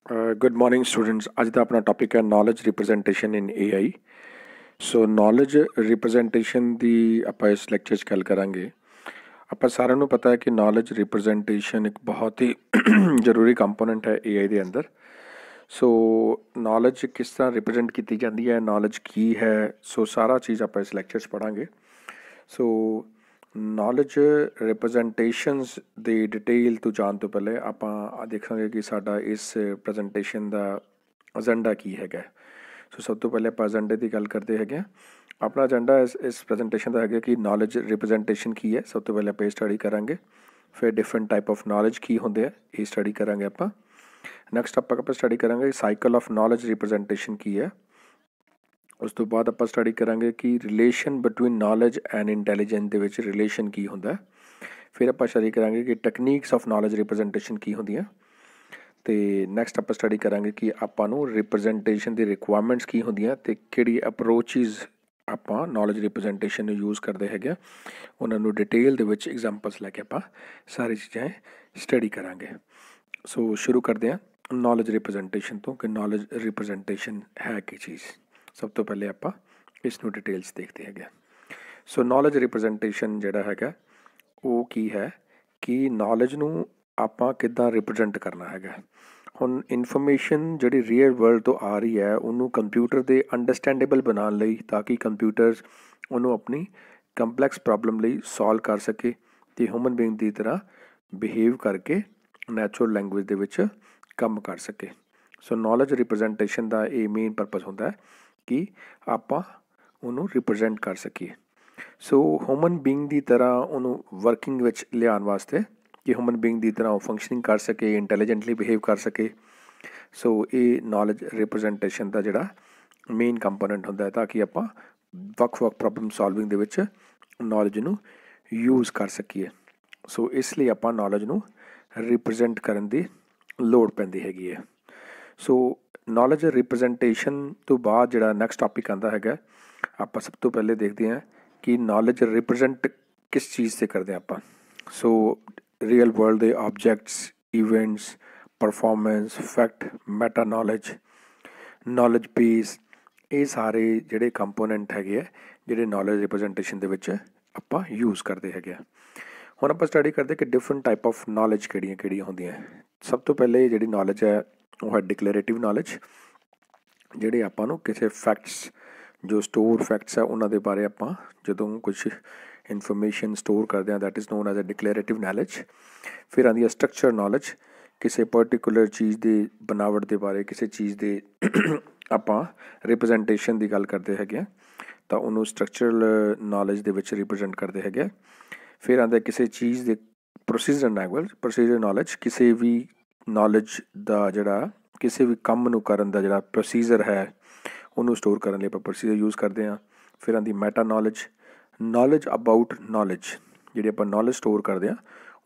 Good morning students. ਅੱਜ ਦਾ ਆਪਣਾ topic ਹੈ ਨੌਲੇਜ ਰਿਪਰੈਜ਼ੈਂਟੇਸ਼ਨ ਇਨ ਏਆਈ। ਸੋ ਨੌਲੇਜ ਰਿਪਰੈਜ਼ੈਂਟੇਸ਼ਨ ਦੀ ਆਪਾਂ ਇਸ ਲੈਕਚਰ 'ਚ ਗੱਲ ਕਰਾਂਗੇ। ਆਪਾਂ ਸਾਰਿਆਂ ਨੂੰ ਪਤਾ ਹੈ ਕਿ ਨੌਲੇਜ ਰਿਪਰੈਜ਼ੈਂਟੇਸ਼ਨ ਇੱਕ ਬਹੁਤ ਹੀ ਜ਼ਰੂਰੀ ਕੰਪੋਨੈਂਟ ਹੈ ਏਆਈ ਦੇ ਅੰਦਰ। ਸੋ ਨੌਲੇਜ ਕਿਸ ਤਰ੍ਹਾਂ ਰਿਪਰੈਜ਼ੈਂਟ ਕੀਤੀ ਜਾਂਦੀ ਹੈ, ਨੌਲੇਜ ਕੀ ਹੈ, ਸੋ ਸਾਰਾ ਚੀਜ਼ ਆਪਾਂ ਇਸ ਲੈਕਚਰ 'ਚ ਪੜ੍ਹਾਂਗੇ। ਸੋ ਨੌਲੇਜ ਰਿਪਰੈਜ਼ੈਂਟੇਸ਼ਨਸ ਦੀ ਡਿਟੇਲ ਤੋਂ ਜਾਣ ਤੋਂ ਪਹਿਲੇ ਆਪਾਂ ਦੇਖਾਂਗੇ ਕਿ ਸਾਡਾ ਇਸ ਪ੍ਰੈਜੈਂਟੇਸ਼ਨ ਦਾ ਏਜੰਡਾ ਕੀ ਹੈਗਾ। ਸੋ ਸਭ ਤੋਂ ਪਹਿਲੇ ਆਪਾਂ ਏਜੰਡੇ ਦੀ ਗੱਲ ਕਰਦੇ ਹੈਗੇ ਹਾਂ। ਆਪਣਾ ਏਜੰਡਾ ਇਸ ਪ੍ਰੈਜੈਂਟੇਸ਼ਨ ਦਾ ਹੈਗਾ ਕਿ ਨੌਲੇਜ ਰਿਪਰੈਜ਼ੈਂਟੇਸ਼ਨ ਕੀ ਹੈ। ਸਭ ਤੋਂ ਪਹਿਲੇ ਆਪਾਂ ਇਹ ਸਟੱਡੀ ਕਰਾਂਗੇ। ਫਿਰ ਡਿਫਰੈਂਟ ਟਾਈਪ ਆਫ ਨੌਲੇਜ ਕੀ ਹੁੰਦੇ ਆ, ਇਹ ਸਟੱਡੀ ਕਰਾਂਗੇ ਆਪਾਂ। ਨੈਕਸਟ ਆਪਾਂ ਸਟੱਡੀ ਕਰਾਂਗੇ ਸਾਈਕਲ ਆਫ ਨੌਲੇਜ ਰਿਪਰੈਜ਼ੈਂਟੇਸ਼ਨ ਕੀ ਹੈ। ਉਸ ਤੋਂ ਬਾਅਦ ਆਪਾਂ ਸਟੱਡੀ ਕਰਾਂਗੇ ਕਿ relation between knowledge and intelligence ਦੇ ਵਿੱਚ ਰਿਲੇਸ਼ਨ ਕੀ ਹੁੰਦਾ। ਫਿਰ ਆਪਾਂ ਸਟੱਡੀ ਕਰਾਂਗੇ ਕਿ ਟੈਕਨੀਕਸ ਆਫ ਨੌਲੇਜ ਰਿਪਰੈਜ਼ੈਂਟੇਸ਼ਨ ਕੀ ਹੁੰਦੀਆਂ। ਅਤੇ ਨੈਕਸਟ ਆਪਾਂ ਸਟੱਡੀ ਕਰਾਂਗੇ ਕਿ ਆਪਾਂ ਨੂੰ ਰਿਪਰੈਜ਼ੈਂਟੇਸ਼ਨ ਦੀ ਰਿਕੁਆਇਰਮੈਂਟਸ ਕੀ ਹੁੰਦੀਆਂ ਅਤੇ ਕਿਹੜੀ ਅਪਰੋਚਿਸ ਆਪਾਂ ਨੌਲੇਜ ਰਿਪਰੈਜ਼ੈਂਟੇਸ਼ਨ ਨੂੰ ਯੂਜ਼ ਕਰਦੇ ਹੈਗੇ। ਉਹਨਾਂ ਨੂੰ ਡਿਟੇਲ ਦੇ ਵਿੱਚ ਐਗਜ਼ਾਮਪਲਸ ਲੈ ਕੇ ਆਪਾਂ ਸਾਰੀ ਚੀਜ਼ਾਂ ਸਟੱਡੀ ਕਰਾਂਗੇ। ਸੋ ਸ਼ੁਰੂ ਕਰਦੇ ਹਾਂ ਨੌਲੇਜ ਰਿਪਰੈਜ਼ੈਂਟੇਸ਼ਨ ਤੋਂ ਕਿ ਨੌਲੇਜ ਰਿਪਰੈਜ਼ੈਂਟੇਸ਼ਨ ਹੈ ਕੀ ਚੀਜ਼। ਸਭ ਤੋਂ ਪਹਿਲੇ ਆਪਾਂ ਇਸ ਨੂੰ ਡਿਟੇਲਸ ਦੇਖਦੇ ਹੈਗੇ। ਸੋ ਨੌਲੇਜ ਰਿਪਰੈਜ਼ੈਂਟੇਸ਼ਨ ਜਿਹੜਾ ਹੈਗਾ ਉਹ ਕੀ ਹੈ ਕਿ ਨੌਲੇਜ ਨੂੰ ਆਪਾਂ ਕਿੱਦਾਂ ਰਿਪਰੈਜ਼ੈਂਟ ਕਰਨਾ ਹੈਗਾ। ਹੁਣ ਇਨਫੋਰਮੇਸ਼ਨ ਜਿਹੜੀ ਰੀਅਲ ਵਰਲਡ ਤੋਂ ਆ ਰਹੀ ਹੈ ਉਹਨੂੰ ਕੰਪਿਊਟਰ ਦੇ ਅੰਡਰਸਟੈਂਡੇਬਲ ਬਣਾਉਣ ਲਈ, ਤਾਂ ਕਿ ਕੰਪਿਊਟਰ ਉਹਨੂੰ ਆਪਣੀ ਕੰਪਲੈਕਸ ਪ੍ਰੋਬਲਮ ਲਈ ਸੋਲਵ ਕਰ ਸਕੇ ਅਤੇ ਹਿਊਮਨ ਬੀਇੰਗ ਦੀ ਤਰ੍ਹਾਂ ਬਿਹੇਵ ਕਰਕੇ ਨੈਚੁਰਲ ਲੈਂਗੁਏਜ ਦੇ ਵਿੱਚ ਕੰਮ ਕਰ ਸਕੇ। ਸੋ ਨੌਲੇਜ ਰਿਪਰੈਜ਼ੈਂਟੇਸ਼ਨ ਦਾ ਇਹ ਮੇਨ ਪਰਪਸ ਹੁੰਦਾ ਹੈ ਕਿ ਆਪਾਂ ਉਹਨੂੰ ਰਿਪਰੈਜ਼ੈਂਟ ਕਰ ਸਕੀਏ। ਸੋ ਹਿਊਮਨ ਬੀਇੰਗ ਦੀ ਤਰ੍ਹਾਂ ਉਹਨੂੰ ਵਰਕਿੰਗ ਵਿੱਚ ਲਿਆਉਣ ਵਾਸਤੇ ਕਿ ਹਿਊਮਨ ਬੀਇੰਗ ਦੀ ਤਰ੍ਹਾਂ ਉਹ ਫੰਕਸ਼ਨਿੰਗ ਕਰ ਸਕੇ, ਇੰਟੈਲੀਜੈਂਟਲੀ ਬਿਹੇਵ ਕਰ ਸਕੇ। ਸੋ ਇਹ ਨੌਲੇਜ ਰਿਪਰੈਜ਼ੈਂਟੇਸ਼ਨ ਦਾ ਜਿਹੜਾ ਮੇਨ ਕੰਪੋਨੈਂਟ ਹੁੰਦਾ ਹੈ, ਤਾਂ ਕਿ ਆਪਾਂ ਵੱਖ-ਵੱਖ ਪ੍ਰੋਬਲਮ ਸੋਲਵਿੰਗ ਦੇ ਵਿੱਚ ਨੌਲੇਜ ਨੂੰ ਯੂਜ਼ ਕਰ ਸਕੀਏ। ਸੋ ਇਸ ਲਈ ਆਪਾਂ ਨੌਲੇਜ ਨੂੰ ਰਿਪਰੈਜ਼ੈਂਟ ਕਰਨ ਦੀ ਲੋੜ ਪੈਂਦੀ ਹੈਗੀ ਹੈ। ਸੋ ਨੌਲੇਜ ਰਿਪਰੈਜ਼ੈਂਟੇਸ਼ਨ ਤੋਂ ਬਾਅਦ ਜਿਹੜਾ ਨੈਕਸਟ ਟੌਪਿਕ ਆਉਂਦਾ ਹੈਗਾ, ਆਪਾਂ ਸਭ ਤੋਂ ਪਹਿਲੇ ਦੇਖਦੇ ਹਾਂ ਕਿ ਨੌਲੇਜ ਰਿਪਰੈਜ਼ੈਂਟ ਕਿਸ ਚੀਜ਼ 'ਤੇ ਕਰਦੇ ਹਾਂ ਆਪਾਂ। ਸੋ ਰੀਅਲ ਵਰਲਡ ਦੇ objects, events, performance, fact, meta knowledge, knowledge base, ਇਹ ਸਾਰੇ ਜਿਹੜੇ ਕੰਪੋਨੈਂਟ ਹੈਗੇ ਆ ਜਿਹੜੇ ਨੌਲੇਜ ਰਿਪਰੈਜ਼ੈਂਟੇਸ਼ਨ ਦੇ ਵਿੱਚ ਆਪਾਂ ਯੂਜ਼ ਕਰਦੇ ਹੈਗੇ ਆ। ਹੁਣ ਆਪਾਂ ਸਟੱਡੀ ਕਰਦੇ ਕਿ ਡਿਫਰੈਂਟ ਟਾਈਪ ਆਫ ਨੌਲੇਜ ਕਿਹੜੀਆਂ ਹੁੰਦੀਆਂ। ਸਭ ਤੋਂ ਪਹਿਲੇ ਜਿਹੜੀ ਨੌਲੇਜ ਹੈ ਉਹ ਹੈ ਡਿਕਲੇਰੇਟਿਵ ਨੌਲੇਜ, ਜਿਹੜੇ ਆਪਾਂ ਨੂੰ ਕਿਸੇ ਫੈਕਟਸ, ਜੋ ਸਟੋਰ ਫੈਕਟਸ ਹੈ ਉਹਨਾਂ ਦੇ ਬਾਰੇ ਆਪਾਂ ਜਦੋਂ ਕੁਛ ਇਨਫੋਰਮੇਸ਼ਨ ਸਟੋਰ ਕਰਦੇ ਹਾਂ, that is known as a declarative knowledge. ਫਿਰ ਆਉਂਦੀ ਹੈ ਸਟਰਕਚਰ ਨੌਲੇਜ, ਕਿਸੇ ਪਰਟੀਕੂਲਰ ਚੀਜ਼ ਦੇ ਬਣਾਵਟ ਦੇ ਬਾਰੇ, ਕਿਸੇ ਚੀਜ਼ ਦੇ ਆਪਾਂ ਰਿਪਰੈਜ਼ੈਂਟੇਸ਼ਨ ਦੀ ਗੱਲ ਕਰਦੇ ਹੈਗੇ ਹਾਂ ਤਾਂ ਉਹਨੂੰ ਸਟਰਕਚਰਲ ਨੌਲੇਜ ਦੇ ਵਿੱਚ ਰਿਪਰੈਜ਼ੈਂਟ ਕਰਦੇ ਹੈਗੇ। ਫਿਰ ਆਉਂਦਾ ਕਿਸੇ ਚੀਜ਼ ਦੇ ਪ੍ਰੋਸੀਜਰ ਨੌਲੇਜ, ਕਿਸੇ ਵੀ ਨੌਲੇਜ ਦਾ ਜਿਹੜਾ ਕਿਸੇ ਵੀ ਕੰਮ ਨੂੰ ਕਰਨ ਦਾ ਜਿਹੜਾ ਪ੍ਰੋਸੀਜਰ ਹੈ ਉਹਨੂੰ ਸਟੋਰ ਕਰਨ ਲਈ ਆਪਾਂ ਪ੍ਰੋਸੀਜਰ ਯੂਜ਼ ਕਰਦੇ ਹਾਂ। ਫਿਰ ਆਉਂਦੀ ਮੈਟਾ ਨੌਲੇਜ ਅਬਾਊਟ ਨੌਲੇਜ, ਜਿਹੜੀ ਆਪਾਂ ਨੌਲੇਜ ਸਟੋਰ ਕਰਦੇ ਹਾਂ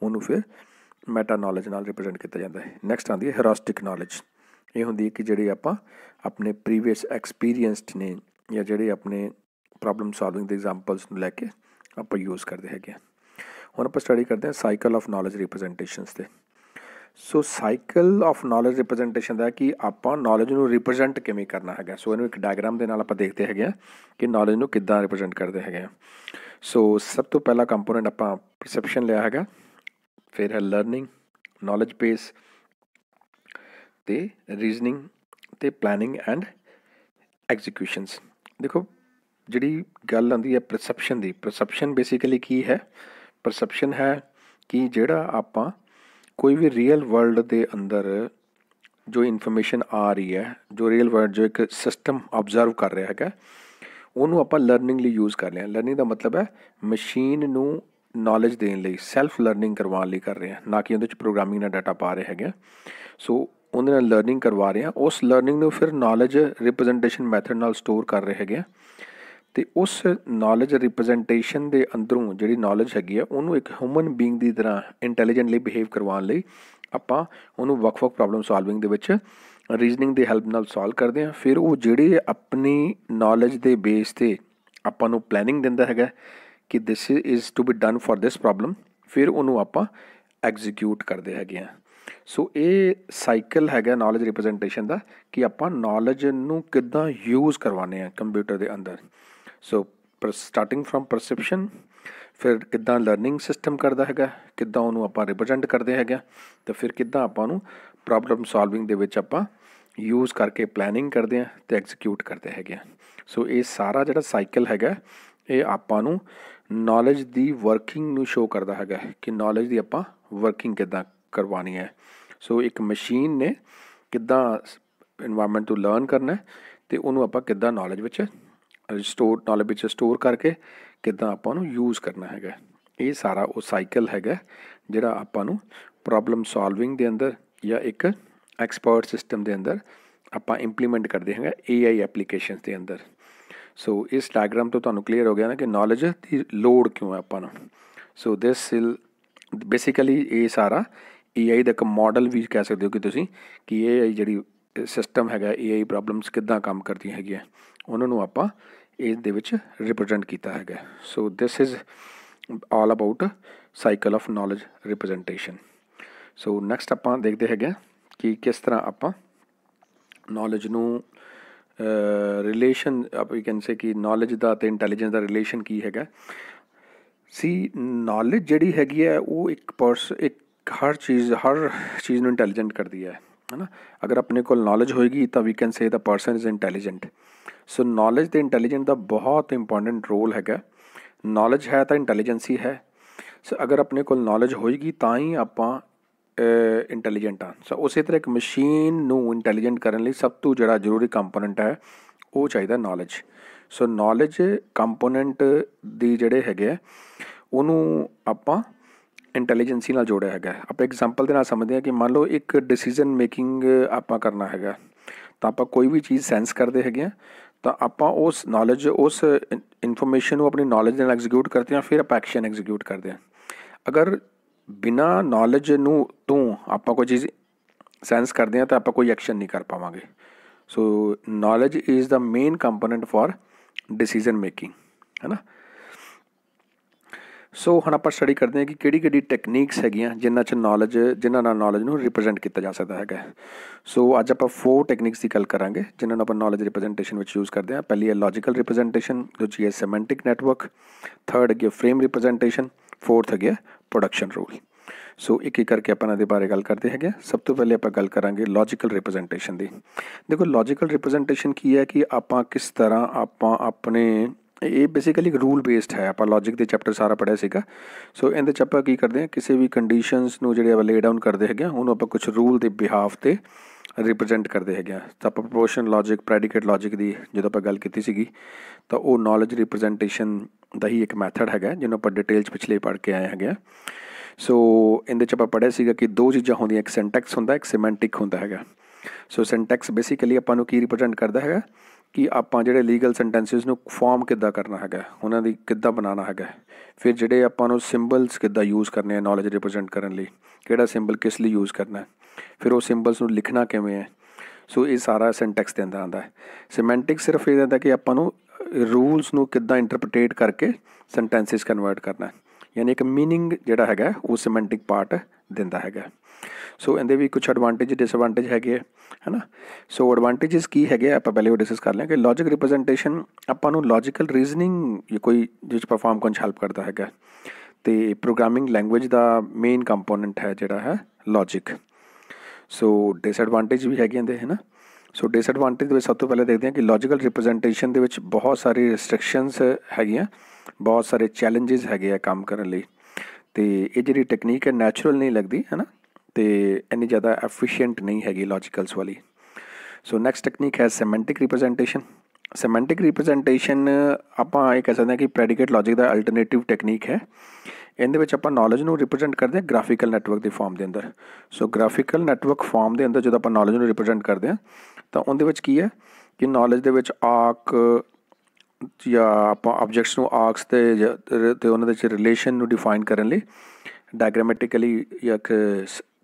ਉਹਨੂੰ ਫਿਰ ਮੈਟਾ ਨੌਲੇਜ ਨਾਲ ਰਿਪਰੈਜ਼ੈਂਟ ਕੀਤਾ ਜਾਂਦਾ ਹੈ। ਨੈਕਸਟ ਆਉਂਦੀ ਹੈ ਹੈਰਾਸਟਿਕ ਨੌਲੇਜ, ਇਹ ਹੁੰਦੀ ਹੈ ਕਿ ਜਿਹੜੀ ਆਪਾਂ ਆਪਣੇ ਪ੍ਰੀਵੀਅਸ ਐਕਸਪੀਰੀਅੰਸਡ ਨੇ ਜਾਂ ਜਿਹੜੇ ਆਪਣੇ ਪ੍ਰੋਬਲਮ ਸੋਲਵਿੰਗ ਦੇ ਐਗਜ਼ਾਮਪਲਸ ਨੂੰ ਲੈ ਕੇ ਆਪਾਂ ਯੂਜ਼ ਕਰਦੇ ਹੈਗੇ। ਹੁਣ ਆਪਾਂ ਸਟੱਡੀ ਕਰਦੇ ਹਾਂ ਸਾਈਕਲ ਆਫ ਨੌਲੇਜ ਰਿਪਰੈਜ਼ੈਂਟੇਸ਼ਨਸ 'ਤੇ। ਸੋ ਸਾਈਕਲ ਆਫ ਨੌਲੇਜ ਰਿਪਰੈਜ਼ੈਂਟੇਸ਼ਨ ਦਾ ਕਿ ਆਪਾਂ ਨੌਲੇਜ ਨੂੰ ਰਿਪਰੈਜ਼ੈਂਟ ਕਿਵੇਂ ਕਰਨਾ ਹੈਗਾ। ਸੋ ਇਹਨੂੰ ਇੱਕ ਡਾਇਗਰਾਮ ਦੇ ਨਾਲ ਆਪਾਂ ਦੇਖਦੇ ਹੈਗੇ ਹਾਂ ਕਿ ਨੌਲੇਜ ਨੂੰ ਕਿੱਦਾਂ ਰਿਪਰੈਜ਼ੈਂਟ ਕਰਦੇ ਹੈਗੇ ਆ। ਸੋ ਸਭ ਤੋਂ ਪਹਿਲਾ ਕੰਪੋਨੈਂਟ ਆਪਾਂ ਪਰਸੈਪਸ਼ਨ ਲਿਆ ਹੈਗਾ, ਫਿਰ ਹੈ ਲਰਨਿੰਗ, ਨੌਲੇਜ ਬੇਸ ਅਤੇ ਰੀਜ਼ਨਿੰਗ ਅਤੇ ਪਲੈਨਿੰਗ ਐਂਡ ਐਗਜ਼ੀਕਿਊਸ਼ਨਸ। ਦੇਖੋ ਜਿਹੜੀ ਗੱਲ ਆਉਂਦੀ ਹੈ ਪਰਸੈਪਸ਼ਨ ਦੀ, ਪਰਸੈਪਸ਼ਨ ਬੇਸਿਕਲੀ ਕੀ ਹੈ? ਪਰਸੈਪਸ਼ਨ ਹੈ ਕਿ ਜਿਹੜਾ ਆਪਾਂ ਕੋਈ ਵੀ ਰੀਅਲ ਵਰਲਡ ਦੇ ਅੰਦਰ ਜੋ ਇਨਫੋਰਮੇਸ਼ਨ ਆ ਰਹੀ ਹੈ, ਜੋ ਰੀਅਲ ਵਰਲਡ ਜੋ ਇੱਕ ਸਿਸਟਮ ਓਬਜ਼ਰਵ ਕਰ ਰਿਹਾ ਹੈਗਾ, ਉਹਨੂੰ ਆਪਾਂ ਲਰਨਿੰਗ ਲਈ ਯੂਜ਼ ਕਰ ਲਿਆ। ਲਰਨਿੰਗ ਦਾ ਮਤਲਬ ਹੈ ਮਸ਼ੀਨ ਨੂੰ ਨੌਲੇਜ ਦੇਣ ਲਈ, ਸੈਲਫ ਲਰਨਿੰਗ ਕਰਵਾਉਣ ਲਈ ਕਰ ਰਹੇ ਹਾਂ, ਨਾ ਕਿ ਉਹਦੇ 'ਚ ਪ੍ਰੋਗਰਾਮਿੰਗ ਦਾ ਡਾਟਾ ਪਾ ਰਹੇ ਹੈਗੇ। ਸੋ ਉਹਦੇ ਨਾਲ ਲਰਨਿੰਗ ਕਰਵਾ ਰਹੇ ਹਾਂ, ਉਸ ਲਰਨਿੰਗ ਨੂੰ ਫਿਰ ਨੌਲੇਜ ਰਿਪਰੈਜ਼ੈਂਟੇਸ਼ਨ ਮੈਥਡ ਨਾਲ ਸਟੋਰ ਕਰ ਰਹੇ ਹੈਗੇ ਆ ਅਤੇ ਉਸ ਨੌਲੇਜ ਰਿਪਰੈਜ਼ੈਂਟੇਸ਼ਨ ਦੇ ਅੰਦਰੋਂ ਜਿਹੜੀ ਨੌਲੇਜ ਹੈਗੀ ਆ ਉਹਨੂੰ ਇੱਕ ਹਿਊਮਨ ਬੀਇੰਗ ਦੀ ਤਰ੍ਹਾਂ ਇੰਟੈਲੀਜੈਂਟਲੀ ਬਿਹੇਵ ਕਰਵਾਉਣ ਲਈ ਆਪਾਂ ਉਹਨੂੰ ਵੱਖ-ਵੱਖ ਪ੍ਰੋਬਲਮ ਸੋਲਵਿੰਗ ਦੇ ਵਿੱਚ ਰੀਜ਼ਨਿੰਗ ਦੀ ਹੈਲਪ ਨਾਲ ਸੋਲਵ ਕਰਦੇ ਹਾਂ। ਫਿਰ ਉਹ ਜਿਹੜੇ ਆਪਣੀ ਨੌਲੇਜ ਦੇ ਬੇਸ 'ਤੇ ਆਪਾਂ ਨੂੰ ਪਲੈਨਿੰਗ ਦਿੰਦਾ ਹੈਗਾ ਕਿ this is to be done for this problem, ਫਿਰ ਉਹਨੂੰ ਆਪਾਂ ਐਗਜ਼ੀਕਿਊਟ ਕਰਦੇ ਹੈਗੇ ਹਾਂ। ਸੋ ਇਹ ਸਾਈਕਲ ਹੈਗਾ ਨੌਲੇਜ ਰਿਪਰੈਜ਼ੈਂਟੇਸ਼ਨ ਦਾ ਕਿ ਆਪਾਂ ਨੌਲੇਜ ਨੂੰ ਕਿੱਦਾਂ ਯੂਜ਼ ਕਰਵਾਉਂਦੇ ਆ ਕੰਪਿਊਟਰ ਦੇ ਅੰਦਰ। ਸੋ ਸਟਾਰਟਿੰਗ ਫਰੋਮ ਪਰਸੈਪਸ਼ਨ, ਫਿਰ ਕਿੱਦਾਂ ਲਰਨਿੰਗ ਸਿਸਟਮ ਕਰਦਾ ਹੈਗਾ, ਕਿੱਦਾਂ ਉਹਨੂੰ ਆਪਾਂ ਰਿਪਰੈਜ਼ੈਂਟ ਕਰਦੇ ਹੈਗੇ, ਅਤੇ ਫਿਰ ਕਿੱਦਾਂ ਆਪਾਂ ਉਹਨੂੰ ਪ੍ਰੋਬਲਮ ਸੋਲਵਿੰਗ ਦੇ ਵਿੱਚ ਆਪਾਂ ਯੂਜ਼ ਕਰਕੇ ਪਲੈਨਿੰਗ ਕਰਦੇ ਹਾਂ ਅਤੇ ਐਗਜ਼ੀਕਿਊਟ ਕਰਦੇ ਹੈਗੇ ਆ। ਸੋ ਇਹ ਸਾਰਾ ਜਿਹੜਾ ਸਾਈਕਲ ਹੈਗਾ ਇਹ ਆਪਾਂ ਨੂੰ ਨੌਲੇਜ ਦੀ ਵਰਕਿੰਗ ਨੂੰ ਸ਼ੋ ਕਰਦਾ ਹੈਗਾ ਕਿ ਨੌਲੇਜ ਦੀ ਆਪਾਂ ਵਰਕਿੰਗ ਕਿੱਦਾਂ ਕਰਵਾਉਣੀ ਹੈ। ਸੋ ਇੱਕ ਮਸ਼ੀਨ ਨੇ ਕਿੱਦਾਂ ਇਨਵਾਇਰਮੈਂਟ ਤੋਂ ਲਰਨ ਕਰਨਾ ਅਤੇ ਉਹਨੂੰ ਆਪਾਂ ਕਿੱਦਾਂ ਨੌਲੇਜ ਵਿੱਚ ਸਟੋਰ ਕਰਕੇ ਕਿੱਦਾਂ ਆਪਾਂ ਉਹਨੂੰ ਯੂਜ਼ ਕਰਨਾ ਹੈਗਾ। ਇਹ ਸਾਰਾ ਉਹ ਸਾਈਕਲ ਹੈਗਾ ਜਿਹੜਾ ਆਪਾਂ ਨੂੰ ਪ੍ਰੋਬਲਮ ਸੋਲਵਿੰਗ ਦੇ ਅੰਦਰ ਜਾਂ ਇੱਕ ਐਕਸਪਰਟ ਸਿਸਟਮ ਦੇ ਅੰਦਰ ਆਪਾਂ ਇੰਪਲੀਮੈਂਟ ਕਰਦੇ ਹੈਗੇ AI ਐਪਲੀਕੇਸ਼ਨਸ ਦੇ ਅੰਦਰ। ਸੋ ਇਸ ਡਾਇਗਰਾਮ ਤੋਂ ਤੁਹਾਨੂੰ ਕਲੀਅਰ ਹੋ ਗਿਆ ਨਾ ਕਿ ਨੌਲੇਜ ਦੀ ਲੋੜ ਕਿਉਂ ਹੈ ਆਪਾਂ ਨੂੰ। ਸੋ ਦਿਸ ਵਿਲ ਬੇਸਿਕਲੀ ਇਹ ਸਾਰਾ AI ਦਾ ਇੱਕ ਮਾਡਲ ਵੀ ਕਹਿ ਸਕਦੇ ਹੋ ਕਿ ਤੁਸੀਂ ਕਿ AI ਜਿਹੜੀ ਸਿਸਟਮ ਹੈਗਾ AI ਪ੍ਰੋਬਲਮਸ ਕਿੱਦਾਂ ਕੰਮ ਕਰਦੀਆਂ ਹੈਗੀਆਂ ਉਹਨਾਂ ਨੂੰ ਆਪਾਂ ਇਸ ਦੇ ਵਿੱਚ ਰਿਪਰੈਜ਼ੈਂਟ ਕੀਤਾ ਹੈਗਾ। So this is all about cycle of knowledge representation. So next ਆਪਾਂ ਦੇਖਦੇ ਹੈਗੇ ਕਿ ਕਿਸ ਤਰ੍ਹਾਂ ਆਪਾਂ ਨੌਲੇਜ ਨੂੰ ਰਿਲੇਸ਼ਨ ਆਪਾਂ ਕੈਨ ਸੇ ਕਿ ਨੌਲੇਜ ਦਾ ਅਤੇ ਇੰਟੈਲੀਜੈਂਸ ਦਾ ਰਿਲੇਸ਼ਨ ਕੀ ਹੈਗਾ। ਨੌਲੇਜ ਜਿਹੜੀ ਹੈਗੀ ਹੈ ਉਹ ਇੱਕ ਹਰ ਚੀਜ਼ ਨੂੰ ਇੰਟੈਲੀਜੈਂਟ ਕਰਦੀ ਹੈ ਨਾ। ਅਗਰ ਆਪਣੇ ਕੋਲ ਨੌਲੇਜ ਹੋਏਗੀ ਤਾਂ we can say the person is intelligent. So knowledge ਅਤੇ ਇੰਟੈਲੀਜੈਂਟ ਦਾ ਬਹੁਤ ਇੰਪੋਰਟੈਂਟ ਰੋਲ ਹੈਗਾ। ਨੌਲੇਜ ਹੈ ਤਾਂ ਇੰਟੈਲੀਜੈਂਸੀ ਹੈ। ਸੋ ਅਗਰ ਆਪਣੇ ਕੋਲ ਨੌਲੇਜ ਹੋਏਗੀ ਤਾਂ ਹੀ ਆਪਾਂ ਇੰਟੈਲੀਜੈਂਟ ਹਾਂ। ਸੋ ਉਸੇ ਤਰ੍ਹਾਂ ਇੱਕ ਮਸ਼ੀਨ ਨੂੰ ਇੰਟੈਲੀਜੈਂਟ ਕਰਨ ਲਈ ਸਭ ਤੋਂ ਜਿਹੜਾ ਜ਼ਰੂਰੀ ਕੰਪੋਨੈਂਟ ਹੈ ਉਹ ਚਾਹੀਦਾ ਨੌਲੇਜ। ਸੋ ਨੌਲੇਜ ਕੰਪੋਨੈਂਟ ਦੀ ਜਿਹੜੇ ਹੈਗੇ ਆ ਉਹਨੂੰ ਆਪਾਂ ਇੰਟੈਲੀਜੈਂਸੀ ਨਾਲ ਜੋੜਿਆ ਹੈਗਾ। ਆਪਾਂ ਐਗਜ਼ਾਮਪਲ ਦੇ ਨਾਲ ਸਮਝਦੇ ਹਾਂ ਕਿ ਮੰਨ ਲਓ ਇੱਕ ਡਿਸੀਜ਼ਨ ਮੇਕਿੰਗ ਆਪਾਂ ਕਰਨਾ ਹੈਗਾ ਤਾਂ ਆਪਾਂ ਕੋਈ ਵੀ ਚੀਜ਼ ਸੈਂਸ ਕਰਦੇ ਹੈਗੇ ਹਾਂ ਤਾਂ ਆਪਾਂ ਉਸ ਨੌਲੇਜ ਉਸ ਇਨਫੋਰਮੇਸ਼ਨ ਨੂੰ ਆਪਣੀ ਨੌਲੇਜ ਦੇ ਨਾਲ ਐਗਜ਼ੀਕਿਊਟ ਕਰਦੇ ਹਾਂ, ਫਿਰ ਆਪਾਂ ਐਕਸ਼ਨ ਐਗਜ਼ੀਕਿਊਟ ਕਰਦੇ ਹਾਂ। ਅਗਰ ਬਿਨਾਂ ਨੌਲੇਜ ਨੂੰ ਤੋਂ ਆਪਾਂ ਕੋਈ ਚੀਜ਼ ਸੈਂਸ ਕਰਦੇ ਹਾਂ ਤਾਂ ਆਪਾਂ ਕੋਈ ਐਕਸ਼ਨ ਨਹੀਂ ਕਰ ਪਾਵਾਂਗੇ। So knowledge is the main component for decision making ਹੈ ਨਾ। ਸੋ ਹੁਣ ਆਪਾਂ ਸਟੱਡੀ ਕਰਦੇ ਹਾਂ ਕਿ ਕਿਹੜੀ ਟੈਕਨੀਕਸ ਹੈਗੀਆਂ ਜਿਨ੍ਹਾਂ ਨਾਲ ਨੌਲੇਜ ਨੂੰ ਰਿਪਰੈਜ਼ੈਂਟ ਕੀਤਾ ਜਾ ਸਕਦਾ ਹੈਗਾ। ਸੋ ਅੱਜ ਆਪਾਂ 4 ਟੈਕਨੀਕਸ ਦੀ ਗੱਲ ਕਰਾਂਗੇ ਜਿਨ੍ਹਾਂ ਨੂੰ ਆਪਾਂ ਨੌਲੇਜ ਰਿਪਰੈਜ਼ੈਂਟੇਸ਼ਨ ਵਿੱਚ ਯੂਜ਼ ਕਰਦੇ ਹਾਂ। ਪਹਿਲੀ ਹੈ ਲੌਜੀਕਲ ਰਿਪਰੈਜ਼ੈਂਟੇਸ਼ਨ, ਦੂਜੀ ਹੈ ਸਿਮੈਂਟਿਕ ਨੈਟਵਰਕ, ਥਰਡ ਹੈਗੀ ਫਰੇਮ ਰਿਪਰੈਜ਼ੈਂਟੇਸ਼ਨ, ਫੋਰਥ ਹੈਗੀ ਪ੍ਰੋਡਕਸ਼ਨ ਰੂਲ। ਸੋ ਇੱਕ ਕਰਕੇ ਆਪਾਂ ਇਹਨਾਂ ਦੇ ਬਾਰੇ ਗੱਲ ਕਰਦੇ ਹੈਗੇ। ਸਭ ਤੋਂ ਪਹਿਲੇ ਆਪਾਂ ਗੱਲ ਕਰਾਂਗੇ ਲੌਜੀਕਲ ਰਿਪਰੈਜ਼ੈਂਟੇਸ਼ਨ ਦੀ। ਦੇਖੋ ਲੌਜੀਕਲ ਰਿਪਰੈਜ਼ੈਂਟੇਸ਼ਨ ਕੀ ਹੈ ਕਿ ਆਪਾਂ ਕਿਸ ਤਰ੍ਹਾਂ ਆਪਾਂ ਆਪਣੇ ਇਹ ਬੇਸਿਕਲੀ ਇੱਕ ਰੂਲ ਬੇਸਡ ਹੈ। ਆਪਾਂ ਲੌਜਿਕ ਦੇ ਚੈਪਟਰ ਸਾਰਾ ਪੜ੍ਹਿਆ ਸੀਗਾ। ਸੋ ਇਹਦੇ 'ਚ ਆਪਾਂ ਕੀ ਕਰਦੇ ਹਾਂ ਕਿਸੇ ਵੀ ਕੰਡੀਸ਼ਨਸ ਨੂੰ ਜਿਹੜੇ ਆਪਾਂ ਲੇ ਡਾਊਨ ਕਰਦੇ ਹੈਗੇ ਉਹਨੂੰ ਆਪਾਂ ਕੁਛ ਰੂਲ ਦੇ ਬਿਹਾਫ 'ਤੇ ਰਿਪਰੈਜ਼ੈਂਟ ਕਰਦੇ ਹੈਗੇ ਹਾਂ। ਤਾਂ ਆਪਾਂ ਪ੍ਰਪੋਰਸ਼ਨ ਲੌਜਿਕ, ਪ੍ਰੈਡੀਕੇਟ ਲੌਜਿਕ ਦੀ ਜਦੋਂ ਆਪਾਂ ਗੱਲ ਕੀਤੀ ਸੀਗੀ ਤਾਂ ਉਹ ਨੌਲੇਜ ਰਿਪਰੈਜ਼ੈਂਟੇਸ਼ਨ ਦਾ ਹੀ ਇੱਕ ਮੈਥਡ ਹੈਗਾ ਜਿਹਨੂੰ ਆਪਾਂ ਡਿਟੇਲ 'ਚ ਪਿਛਲੇ ਪੜ੍ਹ ਕੇ ਆਏ ਹੈਗੇ। ਸੋ ਇਹਦੇ 'ਚ ਆਪਾਂ ਪੜ੍ਹਿਆ ਸੀਗਾ ਕਿ 2 ਚੀਜ਼ਾਂ ਹੁੰਦੀਆਂ, ਇੱਕ ਸਿੰਟੈਕਸ ਹੁੰਦਾ, ਇੱਕ ਸਿਮੈਂਟਿਕ ਹੁੰਦਾ ਹੈਗਾ। ਸੋ ਸਿੰਟੈਕਸ ਬੇਸਿਕਲੀ ਆਪਾਂ ਨੂੰ ਕੀ ਰਿਪਰੈਜ਼ੈਂਟ ਕਰਦਾ ਹੈਗਾ ਕਿ ਆਪਾਂ ਜਿਹੜੇ ਲੀਗਲ ਸੈਂਟੈਂਸਿਸ ਨੂੰ ਫਾਰਮ ਕਿੱਦਾਂ ਕਰਨਾ ਹੈਗਾ, ਉਹਨਾਂ ਦੀ ਕਿੱਦਾਂ ਬਣਾਉਣਾ ਹੈਗਾ। ਫਿਰ ਜਿਹੜੇ ਆਪਾਂ ਨੂੰ ਸਿੰਬਲਸ ਕਿੱਦਾਂ ਯੂਜ਼ ਕਰਨੇ ਆ ਨੌਲੇਜ ਰਿਪਰੈਜ਼ੈਂਟ ਕਰਨ ਲਈ, ਕਿਹੜਾ ਸਿੰਬਲ ਕਿਸ ਲਈ ਯੂਜ਼ ਕਰਨਾ, ਫਿਰ ਉਹ ਸਿੰਬਲਸ ਨੂੰ ਲਿਖਣਾ ਕਿਵੇਂ ਹੈ। ਸੋ ਇਹ ਸਾਰਾ ਸਿੰਟੈਕਸ ਦੇ ਅੰਦਰ ਆਉਂਦਾ ਹੈ। ਸਿਮੈਂਟਿਕ ਸਿਰਫ ਇਹ ਹੁੰਦਾ ਕਿ ਆਪਾਂ ਨੂੰ ਰੂਲਸ ਨੂੰ ਕਿੱਦਾਂ ਇੰਟਰਪ੍ਰੀਟੇਟ ਕਰਕੇ ਸੈਂਟੈਂਸਿਸ ਕਨਵਰਟ ਕਰਨਾ, ਯਾਨੀ ਇੱਕ ਮੀਨਿੰਗ ਜਿਹੜਾ ਹੈਗਾ ਉਹ ਸਿਮੈਂਟਿਕ ਪਾਰਟ ਦਿੰਦਾ ਹੈਗਾ। ਸੋ ਇਹਦੇ ਵੀ ਕੁਛ ਐਡਵਾਂਟੇਜ ਡਿਸਐਡਵਾਂਟੇਜ ਹੈਗੇ ਹੈ ਨਾ। ਸੋ ਐਡਵਾਂਟੇਜਸ ਕੀ ਹੈਗੇ ਆਪਾਂ ਪਹਿਲੇ ਉਹ ਡਿਸਕਸ ਕਰ ਲਿਆ ਕਿ ਲੌਜਿਕ ਰਿਪਰੈਜ਼ੈਂਟੇਸ਼ਨ ਆਪਾਂ ਨੂੰ ਲੌਜੀਕਲ ਰੀਜ਼ਨਿੰਗ ਕੋਈ ਜਿਸ ਪਰਫਾਰਮ ਕਰਨ 'ਚ ਹੈਲਪ ਕਰਦਾ ਹੈਗਾ ਅਤੇ ਪ੍ਰੋਗਰਾਮਿੰਗ ਲੈਂਗੁਏਜ ਦਾ ਮੇਨ ਕੰਪੋਨੈਂਟ ਹੈ ਜਿਹੜਾ ਹੈ ਲੌਜਿਕ। ਸੋ ਡਿਸਐਡਵਾਂਟੇਜ ਵੀ ਹੈਗੇ ਇਹਦੇ ਹੈ ਨਾ। ਸੋ ਡਿਸਐਡਵਾਂਟੇਜ ਦੇ ਵਿੱਚ ਸਭ ਤੋਂ ਪਹਿਲਾਂ ਦੇਖਦੇ ਹਾਂ ਕਿ ਲੌਜੀਕਲ ਰਿਪਰੈਜ਼ੈਂਟੇਸ਼ਨ ਦੇ ਵਿੱਚ ਬਹੁਤ ਸਾਰੀ ਰਿਸਟ੍ਰਿਕਸ਼ਨਸ ਹੈਗੀਆਂ, ਬਹੁਤ ਸਾਰੇ ਚੈਲੰਜਿਸ ਹੈਗੇ ਆ ਕੰਮ ਕਰਨ ਲਈ, ਅਤੇ ਇਹ ਜਿਹੜੀ ਟੈਕਨੀਕ ਹੈ ਨੈਚੁਰਲ ਨਹੀਂ ਲੱਗਦੀ ਹੈ ਨਾ, ਅਤੇ ਇੰਨੀ ਜ਼ਿਆਦਾ ਐਫੀਸ਼ੀਐਂਟ ਨਹੀਂ ਹੈਗੀ ਲੌਜੀਕਲਸ ਵਾਲੀ। ਸੋ ਨੈਕਸਟ ਟੈਕਨੀਕ ਹੈ ਸਿਮੈਂਟਿਕ ਰਿਪਰੈਜ਼ੈਂਟੇਸ਼ਨ। ਸਿਮੈਂਟਿਕ ਰਿਪਰੈਜ਼ੈਂਟੇਸ਼ਨ ਆਪਾਂ ਇਹ ਕਹਿ ਸਕਦੇ ਹਾਂ ਕਿ ਪ੍ਰੈਡੀਕੇਟ ਲੌਜਿਕ ਦਾ ਅਲਟਰਨੇਟਿਵ ਟੈਕਨੀਕ ਹੈ। ਇਹਦੇ ਵਿੱਚ ਆਪਾਂ ਨੌਲੇਜ ਨੂੰ ਰਿਪਰੈਜ਼ੈਂਟ ਕਰਦੇ ਹਾਂ ਗ੍ਰਾਫੀਕਲ ਨੈਟਵਰਕ ਦੇ ਫਾਰਮ ਦੇ ਅੰਦਰ। ਸੋ ਗ੍ਰਾਫੀਕਲ ਨੈਟਵਰਕ ਫਾਰਮ ਦੇ ਅੰਦਰ ਜਦੋਂ ਆਪਾਂ ਨੌਲੇਜ ਨੂੰ ਰਿਪਰੈਜ਼ੈਂਟ ਕਰਦੇ ਹਾਂ ਤਾਂ ਉਹਦੇ ਵਿੱਚ ਕੀ ਹੈ ਕਿ ਨੌਲੇਜ ਦੇ ਵਿੱਚ ਆਰਕ ਜਾਂ ਆਪਾਂ ਆਬਜੈਕਟਸ ਨੂੰ ਆਰਕਸ ਅਤੇ ਉਹਨਾਂ ਦੇ 'ਚ ਰਿਲੇਸ਼ਨ ਨੂੰ ਡਿਫਾਈਨ ਕਰਨ ਲਈ ਡਾਇਗਰਾਮੈਟਿਕਲੀ ਜਾਂ ਇੱਕ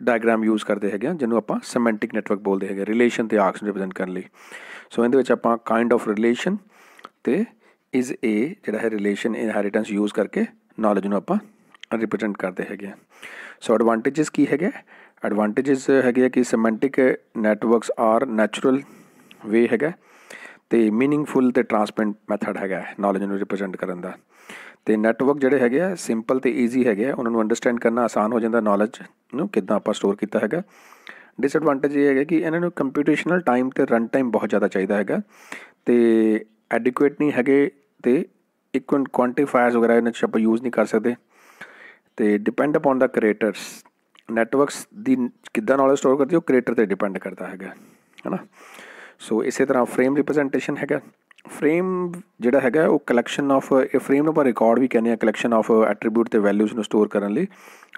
ਡਾਇਗਰਾਮ ਯੂਜ਼ ਕਰਦੇ ਹੈਗੇ ਹਾਂ ਜਿਹਨੂੰ ਆਪਾਂ ਸਿਮੈਂਟਿਕ ਨੈਟਵਰਕ ਬੋਲਦੇ ਹੈਗੇ, ਰਿਲੇਸ਼ਨ ਅਤੇ ਆਰਕਸ ਨੂੰ ਰਿਪਰੈਜ਼ੈਂਟ ਕਰਨ ਲਈ। ਸੋ ਇਹਦੇ ਵਿੱਚ ਆਪਾਂ ਕਾਇੰਡ ਆਫ ਰਿਲੇਸ਼ਨ ਅਤੇ ਇਜ਼ ਏ ਜਿਹੜਾ ਹੈ ਰਿਲੇਸ਼ਨ ਇਨਹੈਰੀਟੈਂਸ ਯੂਜ਼ ਕਰਕੇ ਨੌਲੇਜ ਨੂੰ ਆਪਾਂ ਰਿਪਰੈਜ਼ੈਂਟ ਕਰਦੇ ਹੈਗੇ ਹਾਂ। ਸੋ ਐਡਵਾਂਟੇਜਸ ਕੀ ਹੈਗੇ, ਐਡਵਾਂਟੇजेस ਹੈਗੇ ਆ ਕਿ ਸਿਮੈਂਟਿਕ ਨੈਟਵਰਕਸ ਆਰ ਨੈਚੁਰਲ ਵੇ ਹੈਗਾ ਅਤੇ ਮੀਨਿੰਗਫੁਲ ਅਤੇ ਟਰਾਂਸਪੇਰੈਂਟ ਮੈਥਡ ਹੈਗਾ ਨੌਲੇਜ ਨੂੰ ਰਿਪਰੈਜ਼ੈਂਟ ਕਰਨ ਦਾ। ਅਤੇ ਨੈਟਵਰਕ ਜਿਹੜੇ ਹੈਗੇ ਆ ਸਿੰਪਲ ਅਤੇ ਈਜ਼ੀ ਹੈਗੇ ਆ, ਉਹਨਾਂ ਨੂੰ ਅੰਡਰਸਟੈਂਡ ਕਰਨਾ ਆਸਾਨ ਹੋ ਜਾਂਦਾ ਨੌਲੇਜ ਨੂੰ ਕਿੱਦਾਂ ਆਪਾਂ ਸਟੋਰ ਕੀਤਾ ਹੈਗਾ। ਡਿਸਐਡਵਾਂਟੇਜ ਇਹ ਹੈਗਾ ਕਿ ਇਹਨਾਂ ਨੂੰ ਕੰਪਿਊਟੇਸ਼ਨਲ ਟਾਈਮ ਅਤੇ ਰਨ ਟਾਈਮ ਬਹੁਤ ਜ਼ਿਆਦਾ ਚਾਹੀਦਾ ਹੈਗਾ ਅਤੇ ਐਡਿਕੁਏਟ ਨਹੀਂ ਹੈਗੇ ਅਤੇ ਕੁਆਂਟੀਫਾਇਰਸ ਵਗੈਰਾ ਇਹਨਾਂ 'ਚ ਆਪਾਂ ਯੂਜ਼ ਨਹੀਂ ਕਰ ਸਕਦੇ। ਅਤੇ ਡਿਪੈਂਡ ਅਪੋਨ ਦਾ ਕ੍ਰੀਏਟਰਸ, ਨੈਟਵਰਕਸ ਦੀ ਕਿੱਦਾਂ ਨੌਲੇਜ ਸਟੋਰ ਕਰਦੀ ਉਹ ਕ੍ਰੀਏਟਰ 'ਤੇ ਡਿਪੈਂਡ ਕਰਦਾ ਹੈਗਾ, ਹੈ ਨਾ। ਸੋ ਇਸੇ ਤਰ੍ਹਾਂ ਫਰੇਮ ਰਿਪਰੈਜ਼ੈਂਟੇਸ਼ਨ ਹੈਗਾ। ਫਰੇਮ ਜਿਹੜਾ ਹੈਗਾ ਉਹ ਕਲੈਕਸ਼ਨ ਆਫ, ਇਹ ਫਰੇਮ ਨੂੰ ਆਪਾਂ ਰਿਕਾਰਡ ਵੀ ਕਹਿੰਦੇ ਹਾਂ, ਕਲੈਕਸ਼ਨ ਆਫ ਐਟਰੀਬਿਊਟ ਅਤੇ ਵੈਲਿਊਜ਼ ਨੂੰ ਸਟੋਰ ਕਰਨ ਲਈ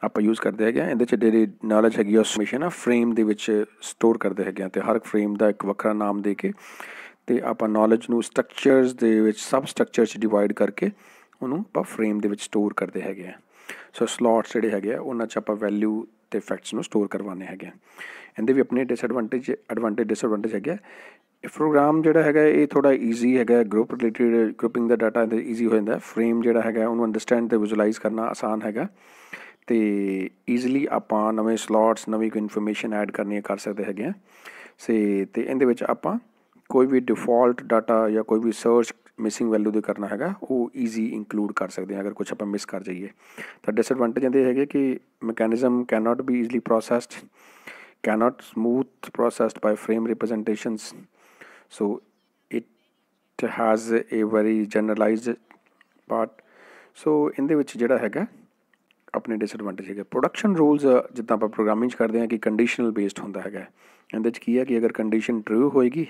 ਆਪਾਂ ਯੂਜ਼ ਕਰਦੇ ਹੈਗੇ ਹਾਂ। ਇਹਦੇ 'ਚ ਜਿਹੜੀ ਨੌਲੇਜ ਹੈਗੀ ਉਹ ਸਮੇਸ਼ਨ ਆ ਫਰੇਮ ਦੇ ਵਿੱਚ ਸਟੋਰ ਕਰਦੇ ਹੈਗੇ ਹਾਂ ਅਤੇ ਹਰ ਫਰੇਮ ਦਾ ਇੱਕ ਵੱਖਰਾ ਨਾਮ ਦੇ ਕੇ ਅਤੇ ਆਪਾਂ ਨੌਲੇਜ ਨੂੰ ਸਟਰਕਚਰਸ ਦੇ ਵਿੱਚ ਸਬ ਸਟਰਕਚਰ 'ਚ ਡਿਵਾਈਡ ਕਰਕੇ ਉਹਨੂੰ ਆਪਾਂ ਫਰੇਮ ਦੇ ਵਿੱਚ ਸਟੋਰ ਕਰਦੇ ਹੈਗੇ ਹਾਂ। ਸੋ ਸਲੋਟਸ ਜਿਹੜੇ ਹੈਗੇ ਆ ਉਹਨਾਂ 'ਚ ਆਪਾਂ ਵੈਲਿਊ ਅਤੇ ਫੈਕਟਸ ਨੂੰ ਸਟੋਰ ਕਰਵਾਉਂਦੇ ਹੈਗੇ ਆ। ਇਹਦੇ ਵੀ ਆਪਣੇ ਡਿਸਐਡਵਾਂਟੇਜ ਡਿਸਐਡਵਾਂਟੇਜ ਹੈਗਾ। ਇਹ ਪ੍ਰੋਗਰਾਮ ਜਿਹੜਾ ਹੈਗਾ ਇਹ ਥੋੜ੍ਹਾ ਈਜ਼ੀ ਹੈਗਾ, ਗਰੁੱਪ ਰਿਲੇਟਿਡ ਗਰੁੱਪਿੰਗ ਦਾ ਡਾਟਾ ਇਹਦੇ ਈਜ਼ੀ ਹੋ ਜਾਂਦਾ। ਫਰੇਮ ਜਿਹੜਾ ਹੈਗਾ ਉਹਨੂੰ ਅੰਡਰਸਟੈਂਡ ਅਤੇ ਵਿਜ਼ੂਲਾਈਜ਼ ਕਰਨਾ ਆਸਾਨ ਹੈਗਾ ਅਤੇ ਈਜ਼ੀਲੀ ਆਪਾਂ ਨਵੇਂ ਸਲੋਟਸ ਨਵੀਂ ਕੋਈ ਇਨਫੋਰਮੇਸ਼ਨ ਐਡ ਕਰਨੀ ਕਰ ਸਕਦੇ ਹੈਗੇ ਹਾਂ। ਅਤੇ ਇਹਦੇ ਵਿੱਚ ਆਪਾਂ ਕੋਈ ਵੀ ਡਿਫੋਲਟ ਡਾਟਾ ਜਾਂ ਕੋਈ ਵੀ ਸਰਚ ਮਿਸਿੰਗ ਵੈਲਿਊ ਦੇ ਕਰਨਾ ਹੈਗਾ ਉਹ ਈਜ਼ੀ ਇੰਕਲੂਡ ਕਰ ਸਕਦੇ ਹਾਂ ਅਗਰ ਕੁਛ ਆਪਾਂ ਮਿਸ ਕਰ ਜਾਈਏ। ਤਾਂ ਡਿਸਐਡਵਾਂਟੇਜ ਇਹਦੇ ਹੈਗੇ ਕਿ mechanism can not be easily processed, cannot smooth processed by frame representations, so it has a very generalized part। so ਇਹਦੇ ਵਿੱਚ ਜਿਹੜਾ ਹੈਗਾ ਆਪਣੇ ਡਿਸਐਡਵਾਂਟੇਜ ਹੈਗਾ। ਪ੍ਰੋਡਕਸ਼ਨ ਰੂਲਸ ਜਿੱਦਾਂ ਆਪਾਂ ਪ੍ਰੋਗਰਾਮਿੰਗ 'ਚ ਕਰਦੇ ਹਾਂ ਕਿ ਕੰਡੀਸ਼ਨਲ ਬੇਸਡ ਹੁੰਦਾ ਹੈਗਾ। ਇਹਦੇ 'ਚ ਕੀ ਹੈ ਕਿ ਅਗਰ ਕੰਡੀਸ਼ਨ ਟਰੂ ਹੋਏਗੀ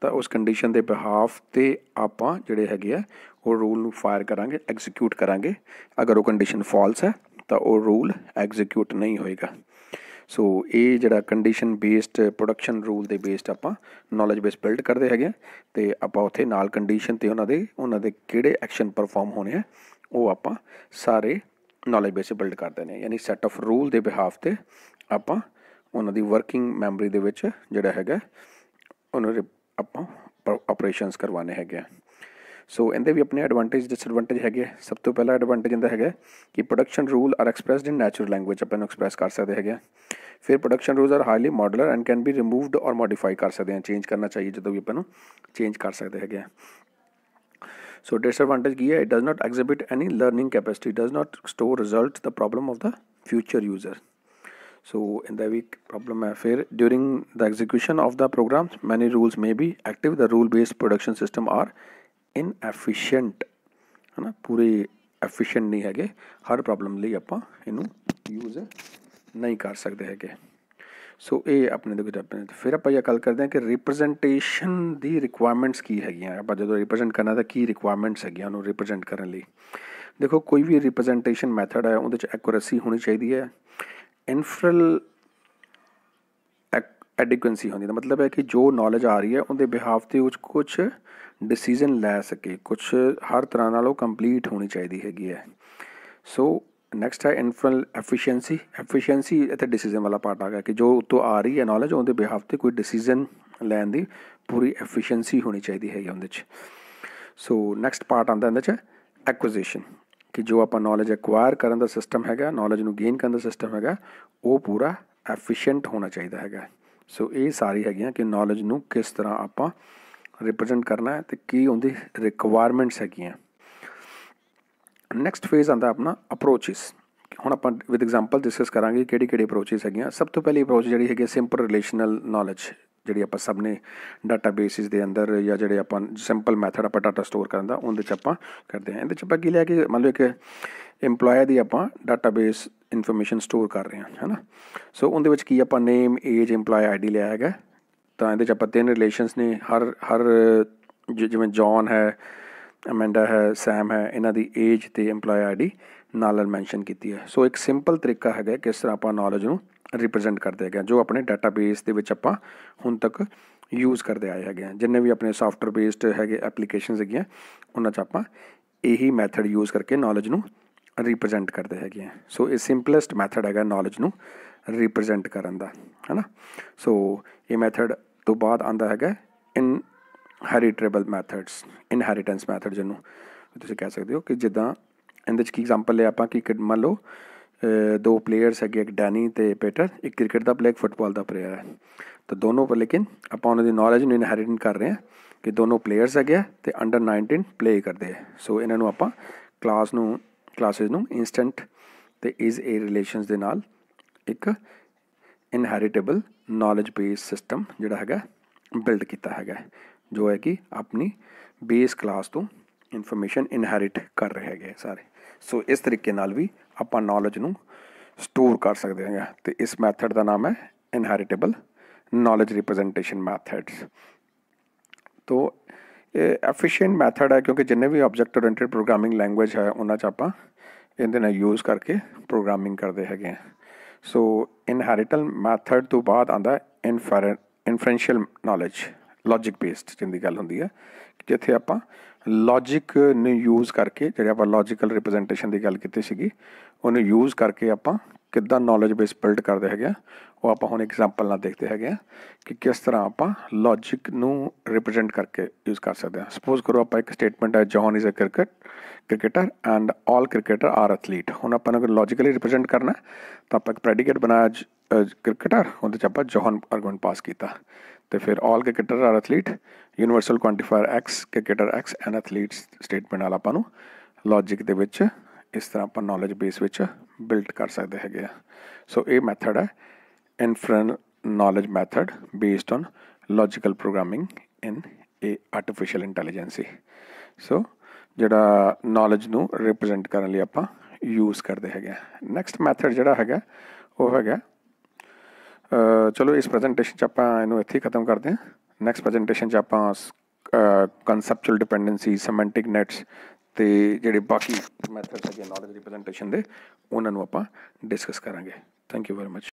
ਤਾਂ ਉਸ ਕੰਡੀਸ਼ਨ ਦੇ ਬਿਹਾਫ 'ਤੇ ਆਪਾਂ ਜਿਹੜੇ ਹੈਗੇ ਆ ਉਹ ਰੂਲ ਨੂੰ ਫਾਇਰ ਕਰਾਂਗੇ, ਐਗਜ਼ੀਕਿਊਟ ਕਰਾਂਗੇ। ਅਗਰ ਉਹ ਕੰਡੀਸ਼ਨ ਫਾਲਸ ਹੈ ਤਾਂ ਉਹ ਰੂਲ ਐਗਜ਼ੀਕਿਊਟ ਨਹੀਂ ਹੋਏਗਾ। ਸੋ ਇਹ ਜਿਹੜਾ ਕੰਡੀਸ਼ਨ ਬੇਸਡ ਪ੍ਰੋਡਕਸ਼ਨ ਰੂਲ ਦੇ ਬੇਸਡ ਆਪਾਂ ਨੌਲੇਜ ਬੇਸ ਬਿਲਡ ਕਰਦੇ ਹੈਗੇ ਅਤੇ ਆਪਾਂ ਉੱਥੇ ਨਾਲ ਕੰਡੀਸ਼ਨ ਅਤੇ ਉਹਨਾਂ ਦੇ ਕਿਹੜੇ ਐਕਸ਼ਨ ਪਰਫੋਰਮ ਹੋਣੇ ਆ ਉਹ ਆਪਾਂ ਸਾਰੇ ਨੌਲੇਜ ਬੇਸ ਬਿਲਡ ਕਰਦੇ ਨੇ। ਯਾਨੀ ਸੈੱਟ ਆਫ ਰੂਲ ਦੇ ਬਿਹਾਫ 'ਤੇ ਆਪਾਂ ਉਹਨਾਂ ਦੀ ਵਰਕਿੰਗ ਮੈਮਰੀ ਦੇ ਵਿੱਚ ਜਿਹੜਾ ਹੈਗਾ ਉਹਨਾਂ ਦੇ ਆਪਾਂ ਆਪਰੇਸ਼ਨਸ ਕਰਵਾਉਣੇ ਹੈਗੇ ਆ। ਸੋ ਇਹਦੇ ਵੀ ਆਪਣੇ ਐਡਵਾਂਟੇਜ ਡਿਸਐਡਵਾਂਟੇਜ ਹੈਗੇ। ਸਭ ਤੋਂ ਪਹਿਲਾ ਐਡਵਾਂਟੇਜ ਇਹਦਾ ਹੈਗਾ ਕਿ production rule are expressed in natural language, ਆਪਾਂ ਇਹਨੂੰ ਐਕਸਪ੍ਰੈਸ ਕਰ ਸਕਦੇ ਹੈਗੇ। ਫਿਰ production rules are highly modular and can be removed or modify ਕਰ ਸਕਦੇ ਹਾਂ, ਚੇਂਜ ਕਰਨਾ ਚਾਹੀਏ ਜਦੋਂ ਵੀ ਆਪਾਂ ਨੂੰ ਚੇਂਜ ਕਰ ਸਕਦੇ ਹੈਗੇ ਆ। ਸੋ ਡਿਸਐਡਵਾਂਟੇਜ ਕੀ ਹੈ, it does not exhibit any learning capacity, does not store result the problem of the future user. So ਇਹਦਾ ਵੀ ਇੱਕ ਪ੍ਰੋਬਲਮ ਹੈ। ਫਿਰ during the execution of the program many rules may be active, the rule based production system are inefficient, ਹੈ ਨਾ, ਪੂਰੇ efficient ਨਹੀਂ ਹੈਗੇ। ਹਰ ਪ੍ਰੋਬਲਮ ਲਈ ਆਪਾਂ ਇਹਨੂੰ ਯੂਜ਼ ਨਹੀਂ ਕਰ ਸਕਦੇ ਹੈਗੇ। ਸੋ ਇਹ ਆਪਣੇ ਦੇ ਵਿੱਚ ਆਪਣੇ ਫਿਰ ਆਪਾਂ ਇਹ ਗੱਲ ਕਰਦੇ ਹਾਂ ਕਿ ਰਿਪਰਜੈਂਟੇਸ਼ਨ ਦੀ ਰਿਕੁਆਇਰਮੈਂਟਸ ਕੀ ਹੈਗੀਆਂ। ਆਪਾਂ ਜਦੋਂ ਰਿਪਰਜੈਂਟ ਕਰਨਾ ਤਾਂ ਕੀ ਰਿਕੁਆਇਰਮੈਂਟਸ ਹੈਗੀਆਂ ਉਹਨੂੰ ਰਿਪਰਜੈਂਟ ਕਰਨ ਲਈ। ਦੇਖੋ ਕੋਈ ਵੀ ਰਿਪਰਜੈਂਟੇਸ਼ਨ ਮੈਥਡ ਹੈ ਉਹਦੇ 'ਚ ਐਕੂਰੇਸੀ ਹੋਣੀ ਚਾਹੀਦੀ ਹੈ, ਇਨਫਰਲ ਐਡਿਕੁਐਂਸੀ ਹੁੰਦੀ ਦਾ ਮਤਲਬ ਹੈ ਕਿ ਜੋ ਨੌਲੇਜ ਆ ਰਹੀ ਹੈ ਉਹਦੇ ਬਿਹਾਫ 'ਤੇ ਉਹ ਕੁਛ ਡਿਸੀਜ਼ਨ ਲੈ ਸਕੇ, ਕੁਛ ਹਰ ਤਰ੍ਹਾਂ ਨਾਲ ਉਹ ਕੰਪਲੀਟ ਹੋਣੀ ਚਾਹੀਦੀ ਹੈਗੀ ਹੈ। ਸੋ ਨੈਕਸਟ ਹੈ ਇਨਫਰਲ ਐਫੀਸ਼ੀਐਂਸੀ। ਐਫੀਸ਼ੀਐਂਸੀ ਇੱਥੇ ਡਿਸੀਜ਼ਨ ਵਾਲਾ ਪਾਰਟ ਆ ਗਿਆ ਕਿ ਜੋ ਉੱਤੋਂ ਆ ਰਹੀ ਹੈ ਨੌਲੇਜ ਉਹਦੇ ਬਿਹਾਫ 'ਤੇ ਕੋਈ ਡਿਸੀਜ਼ਨ ਲੈਣ ਦੀ ਪੂਰੀ ਐਫੀਸ਼ੀਐਂਸੀ ਹੋਣੀ ਚਾਹੀਦੀ ਹੈਗੀ ਉਹਦੇ 'ਚ। ਸੋ ਨੈਕਸਟ ਪਾਰਟ ਆਉਂਦਾ ਇਹਦੇ 'ਚ ਐਕੁਇਜ਼ੀਸ਼ਨ, ਕਿ ਜੋ ਆਪਾਂ ਨੌਲੇਜ ਐਕਵਾਇਰ ਕਰਨ ਦਾ ਸਿਸਟਮ ਹੈਗਾ, ਨੌਲੇਜ ਨੂੰ ਗੇਨ ਕਰਨ ਦਾ ਸਿਸਟਮ ਹੈਗਾ, ਉਹ ਪੂਰਾ ਐਫੀਸ਼ੀਐਂਟ ਹੋਣਾ ਚਾਹੀਦਾ ਹੈਗਾ। ਸੋ ਇਹ ਸਾਰੀ ਹੈਗੀਆਂ ਕਿ ਨੌਲੇਜ ਨੂੰ ਕਿਸ ਤਰ੍ਹਾਂ ਆਪਾਂ ਰਿਪਰਜੈਂਟ ਕਰਨਾ ਹੈ ਅਤੇ ਕੀ ਉਹਦੀ ਰਿਕੁਆਇਰਮੈਂਟਸ ਹੈਗੀਆਂ। ਨੈਕਸਟ ਫੇਜ਼ ਆਉਂਦਾ ਆਪਣਾ ਅਪਰੋਚਿਸ। ਹੁਣ ਆਪਾਂ ਵਿਦ ਐਗਜ਼ਾਮਪਲ ਡਿਸਕਸ ਕਰਾਂਗੇ ਕਿਹੜੀ ਕਿਹੜੀ ਅਪਰੋਚਿਸ ਹੈਗੀਆਂ। ਸਭ ਤੋਂ ਪਹਿਲੀ ਅਪਰੋਚ ਜਿਹੜੀ ਹੈਗੀ ਸਿੰਪਲ ਰਿਲੇਸ਼ਨਲ ਨੌਲੇਜ, ਜਿਹੜੀ ਆਪਾਂ ਸਭ ਨੇ ਡਾਟਾ ਬੇਸਿਸ ਦੇ ਅੰਦਰ ਜਾਂ ਜਿਹੜੇ ਆਪਾਂ ਸਿੰਪਲ ਮੈਥਡ ਆਪਾਂ ਡਾਟਾ ਸਟੋਰ ਕਰਨ ਦਾ ਉਹਦੇ 'ਚ ਆਪਾਂ ਕਰਦੇ ਹਾਂ। ਇਹਦੇ 'ਚ ਆਪਾਂ ਕੀ ਲਿਆ ਕਿ ਮੰਨ ਲਓ ਇੱਕ ਇੰਪਲੋਏ ਦੀ ਆਪਾਂ ਡਾਟਾ ਬੇਸ ਇਨਫੋਰਮੇਸ਼ਨ ਸਟੋਰ ਕਰ ਰਹੇ ਹਾਂ, ਹੈ ਨਾ। ਸੋ ਉਹਦੇ ਵਿੱਚ ਕੀ ਆਪਾਂ ਨੇਮ, ਏਜ, ਇੰਪਲੋਏ ਆਈ ਡੀ ਲਿਆ ਹੈਗਾ। ਤਾਂ ਇਹਦੇ 'ਚ ਆਪਾਂ 3 ਰਿਲੇਸ਼ਨਸ ਨੇ, ਹਰ ਜਿਵੇਂ ਜੌਨ ਹੈ, ਅਮੈਂਡਾ ਹੈ, ਸੈਮ ਹੈ, ਇਹਨਾਂ ਦੀ ਏਜ ਅਤੇ ਇੰਪਲੋਏ ਆਈ ਡੀ ਨਾਲ ਮੈਨਸ਼ਨ ਕੀਤੀ ਹੈ। ਸੋ ਇੱਕ ਸਿੰਪਲ ਤਰੀਕਾ ਹੈਗਾ ਕਿਸ ਤਰ੍ਹਾਂ ਆਪਾਂ ਨੌਲੇਜ ਨੂੰ ਰਿਪਰਜੈਂਟ ਕਰਦੇ ਹੈਗੇ ਜੋ ਆਪਣੇ ਡਾਟਾ ਬੇਸ ਦੇ ਵਿੱਚ ਆਪਾਂ ਹੁਣ ਤੱਕ ਯੂਜ਼ ਕਰਦੇ ਆਏ ਹੈਗੇ ਹਾਂ। ਜਿੰਨੇ ਵੀ ਆਪਣੇ ਸਾਫਟਵੇਅਰ ਬੇਸਡ ਹੈਗੇ ਐਪਲੀਕੇਸ਼ਨਸ ਹੈਗੀਆਂ ਉਹਨਾਂ 'ਚ ਆਪਾਂ ਇਹੀ ਮੈਥਡ ਯੂਜ਼ ਕਰਕੇ ਨੌਲੇਜ ਨੂੰ ਰਿਪਰਜੈਂਟ ਕਰਦੇ ਹੈਗੇ ਹਾਂ। ਸੋ ਇਹ ਸਿੰਪਲੈਸਟ ਮੈਥਡ ਹੈਗਾ ਨੌਲੇਜ ਨੂੰ ਰਿਪਰਜੈਂਟ ਕਰਨ ਦਾ, ਹੈ ਨਾ। ਸੋ ਇਹ ਮੈਥਡ ਤੋਂ ਬਾਅਦ ਆਉਂਦਾ ਹੈਗਾ ਇਨਹੈਰੀਟੇਬਲ ਮੈਥਡਸ, ਇਨਹੈਰੀਟੈਂਸ ਮੈਥਡ ਜਿਹਨੂੰ ਤੁਸੀਂ ਕਹਿ ਸਕਦੇ ਹੋ ਕਿ ਜਿੱਦਾਂ ਇਹਦੇ 'ਚ ਕੀ ਐਗਜ਼ਾਮਪਲ ਲਿਆ ਆਪਾਂ ਕਿ ਮੰਨ ਲਓ दो प्लेयर्स है, एक डैनी तो पीटर, एक क्रिकेट का प्लेयर, एक फुटबॉल का प्लेयर है। तो दोनों पर लेकिन आप उन्होंने नॉलेज में इनहेरिट कर रहे हैं कि दोनों प्लेयर्स है तो अंडर 19 प्ले करते हैं। सो इन्हों आप क्लासेस इंस्टेंट तो इज़ ए रिलेशनस के नाल एक इनहेरिटेबल नॉलेज बेस सिस्टम जोड़ा है बिल्ड किया है, जो है कि अपनी बेस क्लास तो इनफॉर्मेशन इनहेरिट कर रहे हैं सारे। सो इस तरीके नाल भी आप नॉलेज नू स्टोर कर सकते हैं। तो इस मैथड का नाम है इनहेरिटेबल नॉलेज रिप्रजेंटेशन मैथड्स। तो एफिशिएंट मैथड है क्योंकि जिन्हें भी ऑब्जेक्ट ओरिएंटेड प्रोग्रामिंग लैंग्वेज है उन्होंने आप इहदे यूज़ करके प्रोग्रामिंग करते हैं। सो इनहेरिटल मैथड तो बाद आता इनफरेंशियल नॉलेज, लॉजिक बेस्ड जिंदी गल होंदी है, जिथे आप लॉजिक ने यूज़ करके जिहड़े आप लॉजिकल रिप्रजेंटेशन की गल की सी उन्हें यूज़ करके आप किद्दां नॉलेज बेस बिल्ड करते हैं। वो आप हुण एग्जाम्पल ना देखते हैं कि किस तरह आप लॉजिक नू रिप्रजेंट करके यूज़ कर सकते हैं। सपोज करो आप एक स्टेटमेंट है John is a cricketer and all cricketer are athlete. हुण आप अगर लॉजिकली रिप्रजेंट करना तो आप एक प्रेडिकेट बनाया क्रिकेटर, उहदे आप जॉन आर्गूमेंट पास किया, तो फिर all cricketer are athlete, universal quantifier x, cricketer x and athletes statement नाल आपां नूं लॉजिक दे विच इस तरह आप नॉलेज बेस विच बिल्ड कर सकते हैं। सो ये मैथड है inference knowledge method based on logical programming in a artificial intelligence. So जिहड़ा नॉलेज नूं रिप्रजेंट करने लिए आप यूज़ करते हैं। नैक्सट मैथड जिहड़ा है वो है चलो इस प्रेजेंटेशन आप इनू इत्थे खत्म करते हैं। नैक्सट प्रेजेंटेशन आप कंसैप्चुअल डिपेंडेंसी, सेमेंटिक नैट्स तो जिहड़े बाकी मैथड्स है नॉलेज रिप्रजेंटेशन के उन्होंने आप डिस्कस करांगे। Thank you very much.